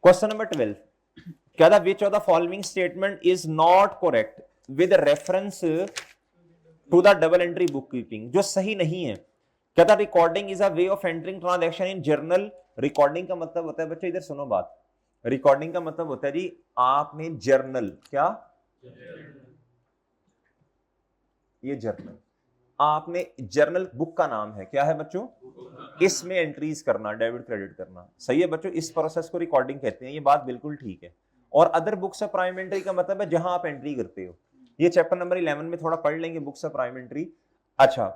Question number 12 क्या था, which of the following statement is not correct with reference to the double entry bookkeeping, जो सही नहीं है। क्या था, recording is a way of entering transaction in journal. Recording का मतलब होता है बच्चों, इधर सुनो बात, रिकॉर्डिंग का मतलब होता है जी आपने जर्नल, क्या ये जर्नल, आपने जर्नल बुक का नाम है, क्या है बच्चों, इसमें एंट्रीज करना, डेबिट क्रेडिट करना। सही है बच्चों, इस प्रोसेस को रिकॉर्डिंग कहते हैं, ये बात बिल्कुल ठीक है। और other books of prime entry का मतलब है जहां आप एंट्री करते हो। ये चैप्टर नंबर 11 में थोड़ा पढ़ लेंगे बुक्स ऑफ प्राइम एंट्री। अच्छा,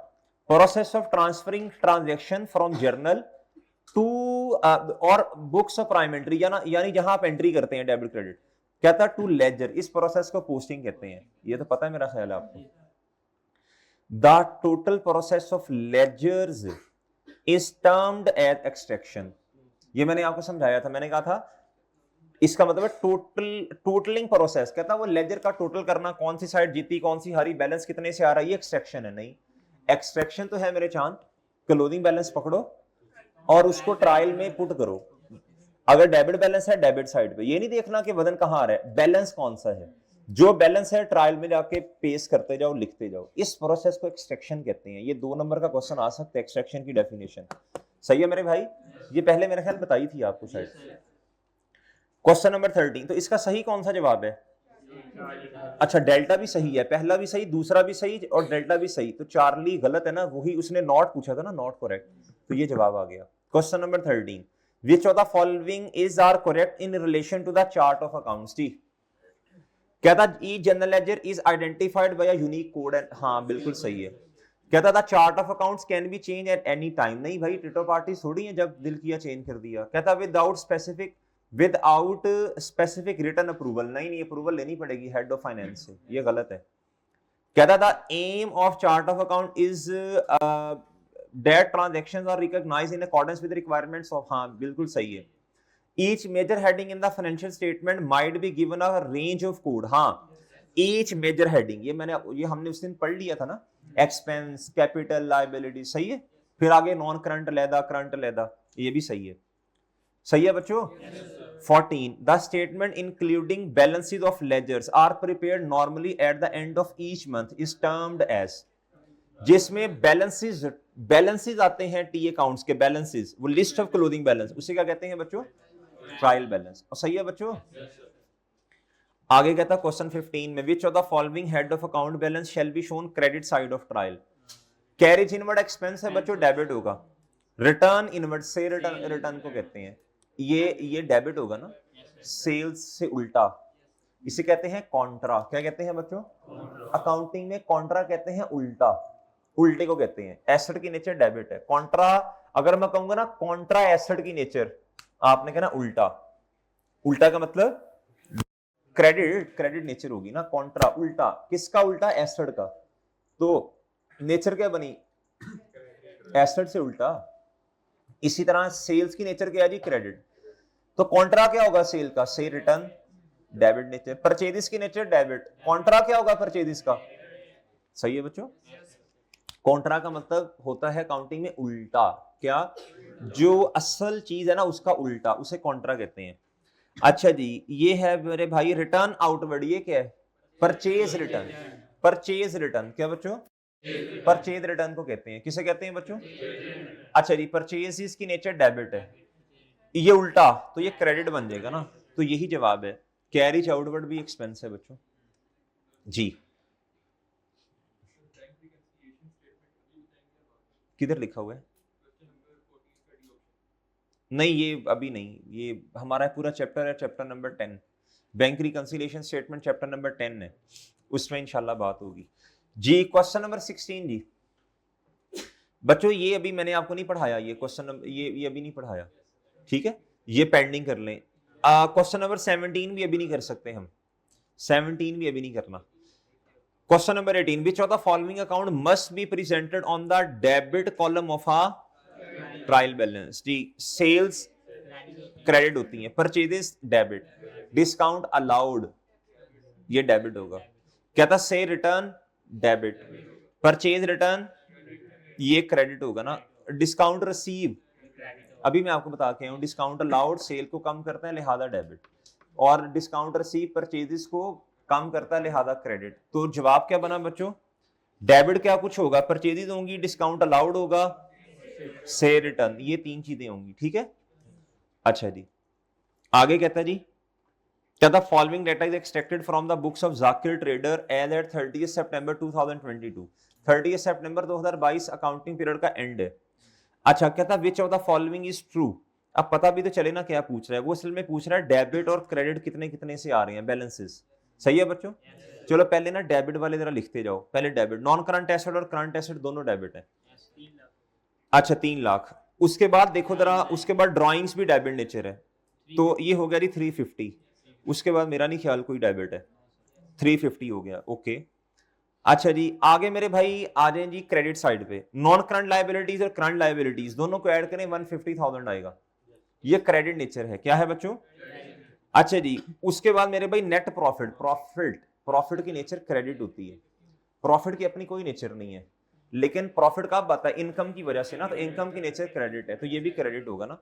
process of transferring transaction from journal to और बुक्स ऑफ प्राइम एंट्री, यानी जहां आप एंट्री करते हैं डेबिट क्रेडिट, क्या था, टू लेजर, इस प्रोसेस को पोस्टिंग कहते हैं। ये तो पता है मेरा ख्याल है आपको। The total process of ledgers is termed as extraction. ये मैंने आपको समझाया था, मैंने कहा था इसका मतलब है टोटलिंग प्रोसेस। कहता वो लेजर का टोटल करना, कौन सी साइड जीती कौन सी हारी, बैलेंस कितने से आ रहा है, ये एक्सट्रैक्शन है। नहीं, एक्सट्रैक्शन तो है मेरे चांद, क्लोजिंग बैलेंस पकड़ो और उसको ट्रायल में पुट करो। अगर डेबिट बैलेंस है डेबिट साइड पे, ये नहीं देखना कि वजन कहां आ रहा है, बैलेंस कौन सा है, जो बैलेंस है ट्रायल में जाके पेश करते जाओ, लिखते जाओ। इस प्रोसेस को एक्सट्रैक्शन कहते हैं। ये 2 नंबर का क्वेश्चन आ सकता है, एक्सट्रैक्शन की डेफिनेशन। सही है मेरे भाई, ये पहले मेरे ख्याल बताई थी आपको शायद। क्वेश्चन नंबर 13, तो इसका सही कौन सा जवाब है? अच्छा, डेल्टा भी सही है, पहला भी सही, दूसरा भी सही और डेल्टा भी सही। तो चार्ली गलत है ना, वही उसने नॉट पूछा था ना, नॉट करेक्ट, तो ये जवाब आ गया। Question number 13, which of the following is are correct in relation to the chart of accounts? जी, क्या था, each general ledger is identified by a unique code and, हाँ बिल्कुल सही है। क्या था, chart of accounts can be change at any time. नहीं भाई, टिटो पार्टी थोड़ी है, जब दिल किया चेंज कर दिया। क्या था, विदाउट स्पेसिफिक रिटर्न अप्रूवल। नहीं, अप्रूवल लेनी पड़ेगी हेड ऑफ फाइनेंस से, ये गलत है। क्या था, the aim of chart of account is that transactions are recognised in accordance with requirements of, हाँ बिल्कुल सही है। Each major heading in the financial statement might be given a range of code. हाँ, ईच मेजर हेडिंग, ये हमने उस दिन पढ़ लिया था ना, एक्सपेंस, कैपिटल, लायबिलिटी, सही है। फिर आगे नॉन करंट लेदा, करंट लेदा, ये भी सही है। सही है बच्चों। 14, the statement including balances of ledgers are prepared normally at the end of each month is termed as, जिसमें बैलेंसेस आते हैं टी अकाउंट्स के बैलेंसेस, वो लिस्ट ऑफ क्लोजिंग बैलेंस, उसे क्या कहते हैं बच्चों? Trial balance. और सही है बच्चों। आगे कहता क्वेश्चन 15 में, which of the following head of account balance shall be shown credit side of trial? Carriage inward expense है बच्चों, डेबिट होगा। रिटर्न इनवर्ड से रिटर्न को कहते हैं, ये डेबिट होगा ना, सेल्स से उल्टा, इसे कहते हैं कॉन्ट्रा। क्या कहते हैं बच्चों? अकाउंटिंग में कॉन्ट्रा कहते हैं उल्टा, उल्टे को कहते हैं। एसेट की नेचर डेबिट है, कॉन्ट्रा अगर मैं कहूंगा ना कॉन्ट्रा एसेट की नेचर, आपने कहना उल्टा। उल्टा का मतलब क्रेडिट नेचर होगी ना, कॉन्ट्रा उल्टा, किसका उल्टा? एसेट का। तो नेचर क्या बनी? एसेट से उल्टा। इसी तरह सेल्स की नेचर क्या है जी? क्रेडिट। तो कॉन्ट्रा क्या होगा सेल का? से रिटर्न, डेबिट नेचर। परचेजिस की नेचर डेबिट, कॉन्ट्रा क्या होगा परचेजिस का? सही है बच्चों। कॉन्ट्रा का मतलब होता है अकाउंटिंग में उल्टा। क्या? जो असल चीज है ना उसका उल्टा, उसे कॉन्ट्रा कहते हैं। अच्छा जी, ये है मेरे भाई रिटर्न आउटवर्ड, ये क्या है? Purchase return. परचेज रिटर्न क्या बच्चों? परचेज रिटर्न को कहते हैं, किसे कहते हैं बच्चों? अच्छा जी, परचेज की नेचर डेबिट है, ये उल्टा, तो ये क्रेडिट बन जाएगा ना, तो यही जवाब है। कैरिज आउटवर्ड भी एक्सपेंस है बच्चों जी। किधर लिखा हुआ है? नहीं, ये अभी नहीं, ये हमारा पूरा चैप्टर है, chapter number 10, bank reconciliation statement chapter number 10 है, उसमें इंशाल्लाह बात होगी जी। क्वेश्चन नंबर 16 जी बच्चों, ये अभी मैंने आपको नहीं पढ़ाया, ये क्वेश्चन नंबर ये अभी नहीं पढ़ाया, ठीक है, ये पेंडिंग कर लें। क्वेश्चन नंबर 17 भी अभी नहीं कर सकते हम, 17 भी अभी नहीं करना। Question number 18, which of the following account must be presented on the debit column of a trial balance? जी, सेल्स क्रेडिट होती है, परचेजेस डेबिट, डिस्काउंट अलाउड ये डेबिट होगा। क्या था? से रिटर्न डेबिट, परचेज रिटर्न ये क्रेडिट होगा ना, डिस्काउंट रिसीव अभी मैं आपको बता के आया हूं, डिस्काउंट अलाउड सेल को कम करता है लिहाजा डेबिट, और डिस्काउंट रिसीव परचेजेस को कम करता है लिहाजा क्रेडिट। तो जवाब क्या बना बच्चों, डेबिट क्या कुछ होगा, परचेजेस होंगी, डिस्काउंट अलाउड होगा, से रिटर्न, ये तीन चीजें होंगी, ठीक है। अच्छा जी, आगे कहता है जी, क्या the following data is extracted from the books of Zakir trader as at 30 September 2022। 30 September 2022 accounting period का एंड है। अच्छा, कहता which of the following is true. अब पता भी तो चले ना क्या पूछ रहा है वो, असल में पूछ रहा है डेबिट और क्रेडिट कितने कितने से आ रहे हैं, बैलेंसेस। सही है बच्चों, चलो पहले ना डेबिट वाले जरा लिखते जाओ, पहले डेबिट, नॉन करंट एसेट और करंट एसेट दोनों डेबिट है। अच्छा 3 लाख, उसके बाद देखो जरा, उसके बाद ड्राइंग्स भी डेबिट नेचर है, तो ये हो गया जी 350। उसके बाद मेरा नहीं ख्याल कोई डेबिट है, 350 हो गया, ओके। अच्छा जी, आगे मेरे भाई आ जाए जी क्रेडिट साइड पे, नॉन करंट लायबिलिटीज और करंट लायबिलिटीज दोनों को ऐड करें 150,000 आएगा, ये क्रेडिट नेचर है, क्या है बच्चों। अच्छा जी, उसके बाद मेरे भाई नेट प्रॉफिट, प्रॉफिट की नेचर क्रेडिट होती है, प्रॉफिट की अपनी कोई नेचर नहीं है, लेकिन प्रॉफिट का आता है इनकम की वजह से ना, तो इनकम की नेचर क्रेडिट है, तो ये भी क्रेडिट होगा ना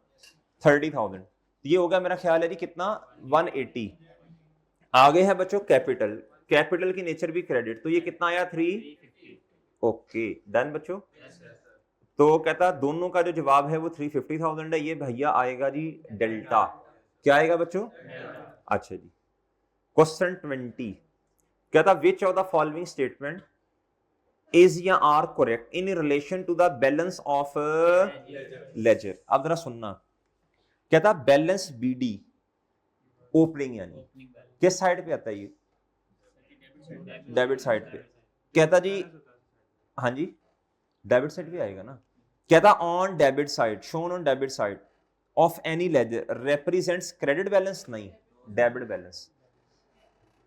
30,000। ये होगा मेरा ख्याल है जी कितना, 180। आगे है बच्चों कैपिटल, कैपिटल की नेचर भी क्रेडिट, तो ये कितना आया 3, ओके डन बच्चों। तो कहता दोनों का जो जवाब है वो 350,000 है, ये भैया आएगा जी डेल्टा, क्या आएगा बच्चों। अच्छा जी, क्वेश्चन 20 कहता which of the following statement is या are correct in relation to the balance of ledger. अब जरा सुनना, कहता बैलेंस बीडी ओपनिंग यानी किस साइड पे आता है ये, डेबिट साइड पे। कहता जी, हाँ जी डेबिट साइड भी आएगा ना। कहता on debit side, shown on debit side of any ledger represents credit balance, नहीं डेबिट बैलेंस।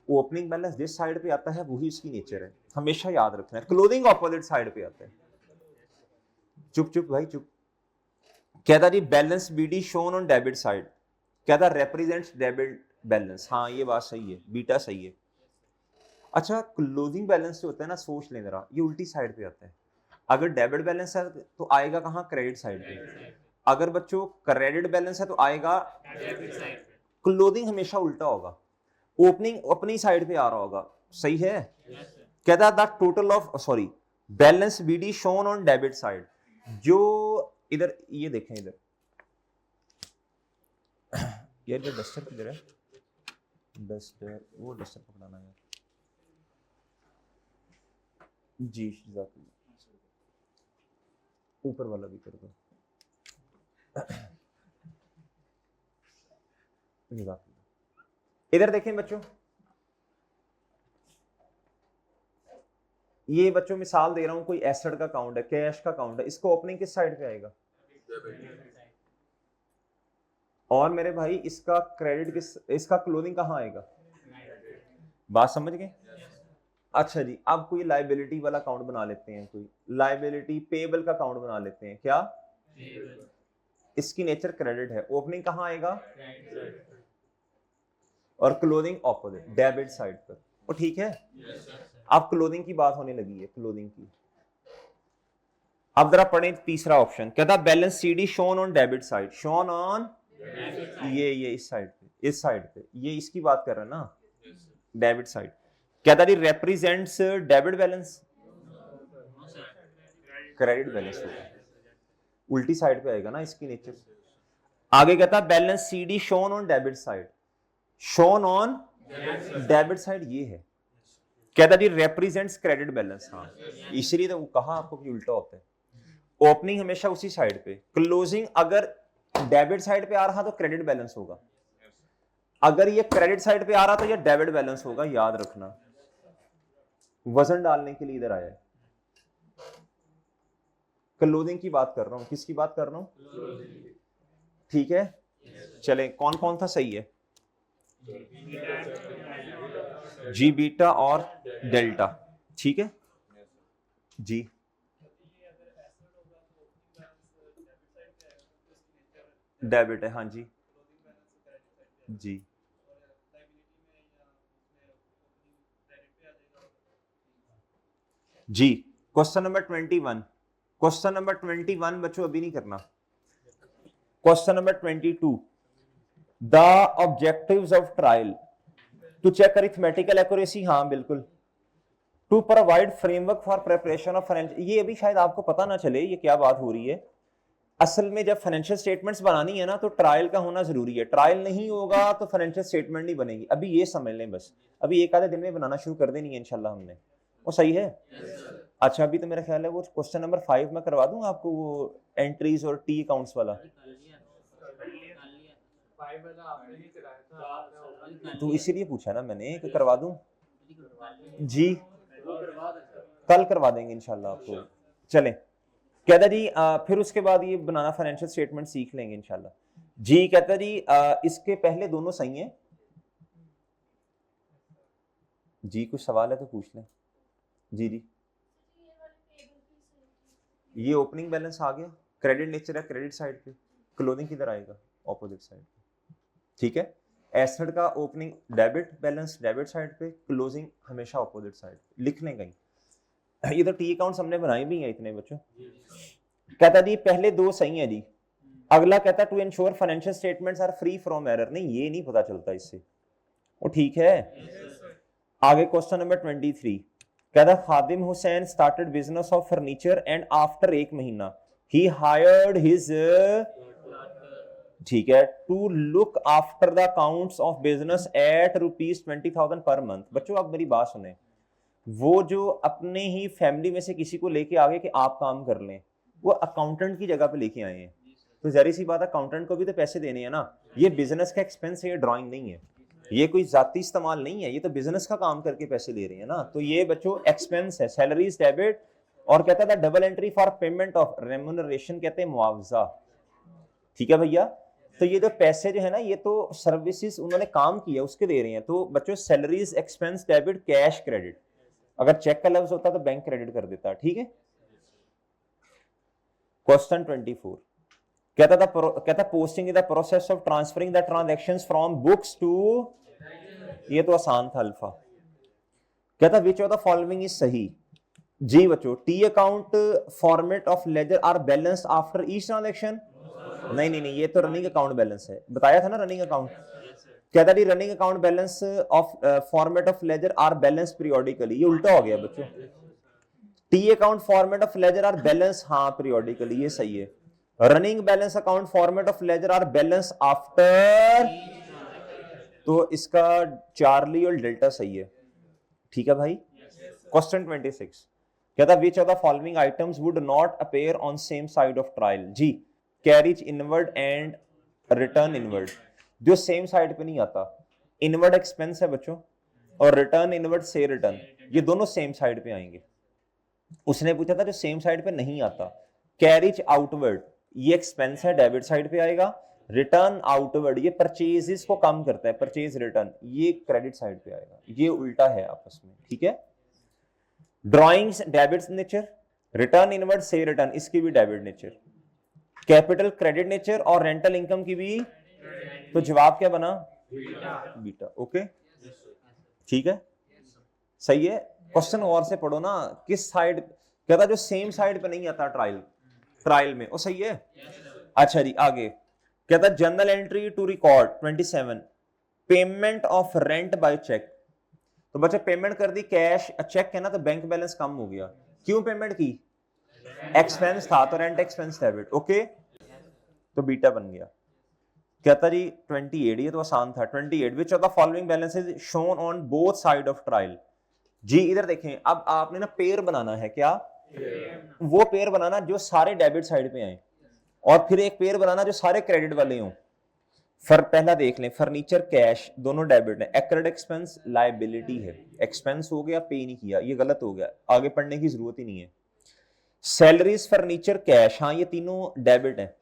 ओपनिंग बैलेंस जिस साइड पे आता है वही उसकी नेचर है, हमेशा याद रखना है। क्लोजिंग ऑपोजिट साइड पे आता है, चुप चुप भाई चुप। कहता जी balance BD shown on debit side, कहता रिप्रेजेंट्स डेबिट बैलेंस, हाँ ये बात सही है, बीटा सही है। अच्छा क्लोजिंग बैलेंस जो होता है ना, सोच लें जरा, ये उल्टी साइड पे आता है। अगर डेबिट बैलेंस है तो आएगा कहाँ, क्रेडिट साइड पे। अगर बच्चों क्रेडिट बैलेंस है तो आएगा डेबिट साइड पे। क्लोजिंग हमेशा उल्टा होगा, ओपनिंग अपनी साइड पे आ रहा होगा, सही है। कहता the total of sorry balance BD shown on debit side, जो इधर ये देखें इधर, यार इधर डस्टर किधर है, डस्टर वो डस्टर पकड़ाना है जी, ऊपर वाला भी कर दो। इधर देखें बच्चों, ये बच्चों मिसाल दे रहा हूं, कोई एसेट का अकाउंट है, कैश का अकाउंट है, इसको ओपनिंग किस साइड पे आएगा, और मेरे भाई इसका क्रेडिट किस, इसका क्लोजिंग कहां आएगा, बात समझ गए। अच्छा जी, अब कोई लायबिलिटी वाला अकाउंट बना लेते हैं, कोई लायबिलिटी पेबल का अकाउंट बना लेते हैं, क्या इसकी नेचर क्रेडिट है, ओपनिंग कहां आएगा और क्लोजिंग ऑपोजिट डेबिट साइड पर, वो ठीक है। अब क्लोजिंग की बात होने लगी है, क्लोजिंग की। अब जरा पढ़ें तीसरा ऑप्शन, कहता balance CD shown on debit side, shown on ये इस साइड पे, इस साइड पे, ये इसकी बात कर रहे हैं ना, डेबिट साइड। कहता जी represents debit balance, credit balance होगा, उल्टी साइड पे आएगा ना इसकी नेचर। आगे कहता balance CD shown on debit side, shown on debit side ये है। कहता जी रिप्रेजेंट्स क्रेडिट बैलेंस, हाँ इसलिए तो कहा आपको कि उल्टा होता है, ओपनिंग हमेशा उसी साइड पे, क्लोजिंग अगर डेबिट साइड पे आ रहा तो क्रेडिट बैलेंस होगा, अगर ये क्रेडिट साइड पे आ रहा तो ये डेबिट बैलेंस होगा, याद रखना। वजन डालने के लिए इधर आया है, क्लोजिंग की बात कर रहा हूं, किसकी बात कर रहा हूं, ठीक है। चले कौन कौन था सही है, जी बीटा और डेल्टा, ठीक है जी। डेबिट है, हाँ जी जी। जी क्वेश्चन नंबर 21, क्वेश्चन नंबर 21 बच्चों अभी नहीं करना, question number 22, the objectives of trial to check arithmetical accuracy, हाँ बिल्कुल, to provide framework for preparation of financial, ये अभी शायद आपको पता ना चले ये क्या बात हो रही है। असल में जब फाइनेंशियल स्टेटमेंट्स बनानी है ना तो ट्रायल का होना जरूरी है, ट्रायल नहीं होगा तो फाइनेंशियल स्टेटमेंट नहीं बनेगी। अभी ये समझ लें बस, अभी एक आधे दिन में बनाना शुरू कर देनी है इंशाल्लाह हमने, वो सही है। अच्छा अभी तो मेरा ख्याल है वो क्वेश्चन नंबर 5 में करवा दूंगा आपको, वो एंट्रीज और टी अकाउंट्स वाला, तो इसीलिए पूछा ना मैंने कि करवा दूं जी, कल करवा देंगे इंशाल्लाह आपको। चलें, कहता जी फिर उसके बाद ये बनाना फाइनेंशियल स्टेटमेंट सीख लेंगे इंशाल्लाह जी। कहता जी इसके पहले दोनों सही हैं जी, कुछ सवाल है तो पूछ लें जी। जी ये ओपनिंग बैलेंस आ गया, क्रेडिट नेचर है क्रेडिट साइड पे, क्लोजिंग किधर आएगा ऑपोजिट साइड पे, ठीक है। एसेट का opening debit balance debit side पे, क्लोजिंग हमेशा ऑपोजिट साइड पे, लिख लें कहीं। ये तो टी अकाउंट्स हमने बनाए भी हैं इतने बच्चों। कहता जी पहले दो सही है जी, अगला कहता to ensure financial statements are free from error, नहीं ये नहीं पता चलता इससे, वो ठीक है। आगे क्वेश्चन नंबर 23, कहता Khadim Hussain started business of furniture and after एक महीना ही हायर्ड हिज, ठीक है, to look after the accounts of business at ₹20,000 per month. बच्चों आप मेरी बात सुने, वो जो अपने ही फैमिली में से किसी को लेके आ गए कि आप काम कर लें, वो अकाउंटेंट की जगह पे लेके आए हैं, तो जरी सी बात अकाउंटेंट को भी तो पैसे देने हैं ना, ये बिजनेस का एक्सपेंस है, ये ड्राइंग नहीं है, ये कोई जाती इस्तेमाल नहीं है, ये तो बिजनेस का काम करके पैसे दे रहे हैं ना, तो ये बच्चों एक्सपेंस है, सैलरीज डेबिट। और कहता था double entry for payment of remuneration, कहते हैं मुआवजा, ठीक है भैया। तो ये जो पैसे जो है ना, ये तो सर्विसेज उन्होंने काम किया उसके दे रहे हैं, तो बच्चों salaries expense debit cash credit, अगर चेक का लफ्ज होता तो बैंक क्रेडिट कर देता, ठीक है। क्वेश्चन 24, कहता posting in the process of transferring the transactions from books to, ये तो आसान था अल्फा। कहता which of the following is सही जी बच्चों, T account format of ledger are balance after each transaction, नहीं नहीं नहीं, ये तो रनिंग अकाउंट बैलेंस है, बताया था ना रनिंग अकाउंट। कहता जी running account balance of format of ledger are balance periodically, ये उल्टा हो गया बच्चों। T account format of ledger are balance, हाँ पीरियोडिकली, ये सही है। Running balance account format of ledger are balance after, तो इसका चार्ली और डेल्टा सही है, ठीक है भाई। क्वेश्चन 26, कहता which of the following items would not appear on same side of trial जी, carriage inward and return inward, जो सेम साइड पे नहीं आता, इनवर्ड एक्सपेंस है बच्चों और रिटर्न इनवर्ड से रिटर्न, ये दोनों सेम साइड पे आएंगे। उसने पूछा था जो सेम साइड पे नहीं आता, कैरिज आउटवर्ड ये एक्सपेंस है डेबिट साइड पे आएगा, रिटर्न आउटवर्ड ये परचेजेस को कम करता है, परचेज रिटर्न ये क्रेडिट साइड पे आएगा, ये उल्टा है आपस में, ठीक है। Drawings debit nature, return inward से रिटर्न इसकी भी debit nature, capital credit nature और रेंटल इनकम की भी, तो जवाब क्या बना बीटा, ओके ठीक है सही है। क्वेश्चन और से पढ़ो ना, किस साइड कहता जो सेम साइड पे नहीं आता ट्रायल में, वो सही है। अच्छा जी आगे कहता general entry to record 27 payment of rent by cheque, तो बच्चे पेमेंट कर दी कैश, चेक है ना तो बैंक बैलेंस कम हो गया, क्यों पेमेंट की, एक्सपेंस था तो रेंट एक्सपेंस डेबिट, ओके तो बीटा बन गया। कहता जी 28, ये तो आसान था। 28 which of the following balances shown on both side of trial जी, इधर देखें अब आपने ना पेयर बनाना है, क्या वो पेयर बनाना जो सारे डेबिट साइड पे आए और फिर एक पेयर बनाना जो सारे क्रेडिट वाले हों। पहला देख लें, फर्नीचर कैश दोनों डेबिट है, एक्रेड एक्सपेंस लायबिलिटी है, एक्सपेंस हो गया पे नहीं किया, ये गलत हो गया, आगे पढ़ने की जरूरत ही नहीं है। सैलरीज फर्नीचर कैश, हाँ ये तीनों डेबिट है।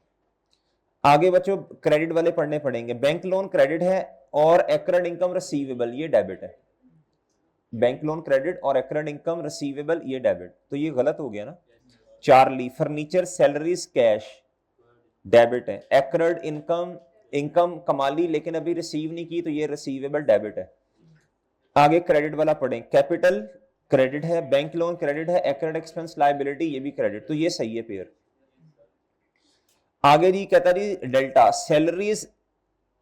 आगे बच्चों क्रेडिट वाले पढ़ने पड़ेंगे, बैंक लोन क्रेडिट है और एक्रेड इनकम रिसीवेबल ये डेबिट है, बैंक लोन क्रेडिट और एक्रेड इनकम रिसीवेबल ये डेबिट, तो ये गलत हो गया ना। Charlie furniture salaries cash debit है, एक्रेड इनकम कमा ली लेकिन अभी रिसीव नहीं की तो ये रिसीवेबल डेबिट है। आगे क्रेडिट वाला पढ़ें, कैपिटल क्रेडिट है, बैंक लोन क्रेडिट है, एक्रेड एक्सपेंस लायबिलिटी ये भी क्रेडिट, तो ये सही है पेयर। आगे जी कहता जी delta salaries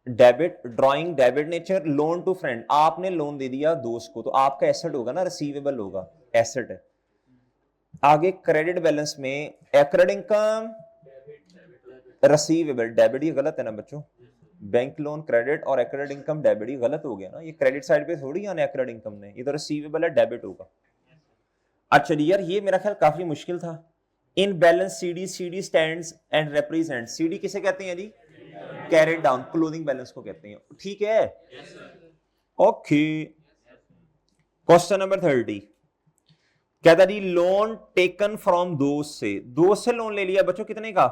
debit, drawing debit nature, loan to friend, आपने लोन दे दिया दोस्त को तो आपका एसेट होगा ना, रिसीवेबल होगा, एसेट है। आगे क्रेडिट बैलेंस में एक्रेड इनकम रिसीवेबल डेबिट, ये गलत है ना बच्चों, बैंक लोन क्रेडिट और एक्रेड इनकम डेबिट, ये गलत हो गया ना, ये क्रेडिट साइड पे थोड़ी आना एक्रेड इनकम ने, ये तो रिसीवेबल है, डेबिट होगा। अच्छा यार ये मेरा ख्याल काफी मुश्किल था। In balance CD, CD stands and represent, CD किसे कहते हैं जी, कैरिड डाउन, क्लोजिंग बैलेंस को कहते हैं, ठीक है। ओके क्वेश्चन नंबर 30 कहता जी लोन टेकन फ्रॉम दोस्त से लोन ले लिया बच्चों, कितने का,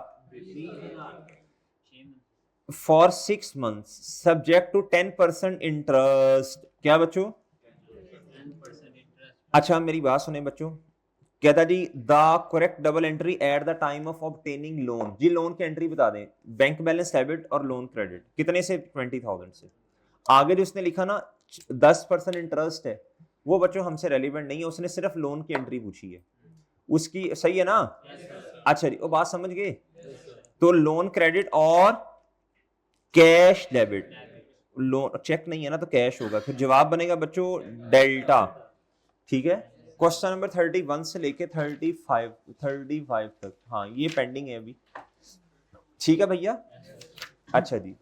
for 6 months subject to 10% interest, क्या बच्चों, अच्छा मेरी बात सुने बच्चों, कहता जी the correct double entry at the time of obtaining loan, जी लोन की एंट्री बता दें, बैंक बैलेंस डेबिट और लोन क्रेडिट, कितने से, 20,000 से। आगे जो उसने लिखा ना 10% इंटरेस्ट है, वो बच्चों हमसे रेलिवेंट नहीं है, उसने सिर्फ लोन की एंट्री पूछी है, उसकी सही है ना। अच्छा जी वो बात समझ गए, तो लोन क्रेडिट और कैश डेबिट, लोन चेक नहीं है ना तो कैश होगा, फिर जवाब बनेगा बच्चों डेल्टा, ठीक है। क्वेश्चन नंबर 31 से लेके 35 तक, हाँ ये पेंडिंग है अभी, ठीक है भैया। अच्छा जी